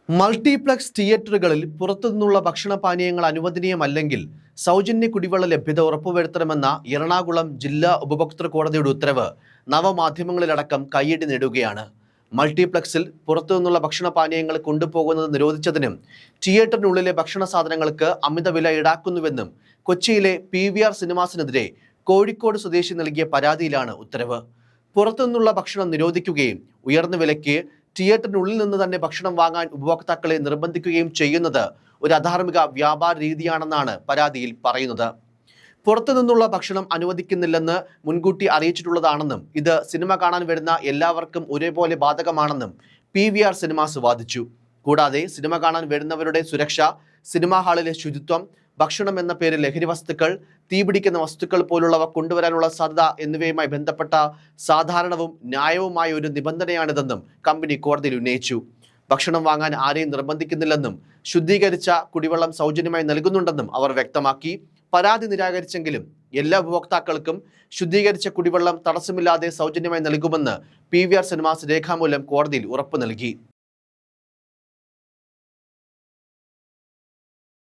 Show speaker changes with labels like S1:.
S1: Multiplex തിയേറ്ററുകളിൽ പുറത്തുനിന്നുള്ള ഭക്ഷണപാനീയങ്ങൾ അനുവദനീയമല്ലെങ്കിൽ സൗജന്യ കുടിവെള്ള ലഭ്യത ഉറപ്പുവരുത്തണമെന്ന എറണാകുളം ജില്ലാ ഉപഭോക്തൃ കോടതിയുടെ ഉത്തരവ് നവമാധ്യമങ്ങളിലടക്കം കയ്യടി നേടുകയാണ്. മൾട്ടിപ്ലക്സിൽ പുറത്തുനിന്നുള്ള ഭക്ഷണപാനീയങ്ങൾ കൊണ്ടുപോകുന്നത് നിരോധിച്ചതിനും തിയേറ്ററിനുള്ളിലെ ഭക്ഷണ സാധനങ്ങൾക്ക് അമിതവില ഈടാക്കുന്നുവെന്നും കൊച്ചിയിലെ PVR സിനിമാസിനെതിരെ കോഴിക്കോട് സ്വദേശി നൽകിയ പരാതിയിലാണ് ഉത്തരവ്. പുറത്തുനിന്നുള്ള ഭക്ഷണം നിരോധിക്കുകയും ഉയർന്ന വിലയ്ക്ക് തിയേറ്ററിനുള്ളിൽ നിന്ന് തന്നെ ഭക്ഷണം വാങ്ങാൻ ഉപഭോക്താക്കളെ നിർബന്ധിക്കുകയും ചെയ്യുന്നത് ഒരു അധാർമിക വ്യാപാര രീതിയാണെന്നാണ് പരാതിയിൽ പറയുന്നത്. പുറത്തുനിന്നുള്ള ഭക്ഷണം അനുവദിക്കുന്നില്ലെന്ന് മുൻകൂട്ടി അറിയിച്ചിട്ടുള്ളതാണെന്നും ഇത് സിനിമ കാണാൻ വരുന്ന എല്ലാവർക്കും ഒരേപോലെ ബാധകമാണെന്നും PVR സിനിമാസ് വാദിച്ചു. കൂടാതെ സിനിമ കാണാൻ വരുന്നവരുടെ സുരക്ഷ, സിനിമാ ഹാളിലെ ശുചിത്വം, ഭക്ഷണം എന്ന പേരിൽ ലഹരി വസ്തുക്കൾ, തീപിടിക്കുന്ന വസ്തുക്കൾ പോലുള്ളവ കൊണ്ടുവരാനുള്ള സാധ്യത എന്നിവയുമായി ബന്ധപ്പെട്ട സാധാരണവും ന്യായവുമായ ഒരു നിബന്ധനയാണിതെന്നും കമ്പനി കോടതിയിൽ ഉന്നയിച്ചു. ഭക്ഷണം വാങ്ങാൻ ആരെയും നിർബന്ധിക്കുന്നില്ലെന്നും ശുദ്ധീകരിച്ച കുടിവെള്ളം സൗജന്യമായി നൽകുന്നുണ്ടെന്നും അവർ വ്യക്തമാക്കി. പരാതി നിരാകരിച്ചെങ്കിലും എല്ലാ ഉപഭോക്താക്കൾക്കും ശുദ്ധീകരിച്ച കുടിവെള്ളം തടസ്സമില്ലാതെ സൗജന്യമായി നൽകുമെന്ന് PVR സിനിമാസ് രേഖാമൂലം കോടതിയിൽ ഉറപ്പു നൽകി.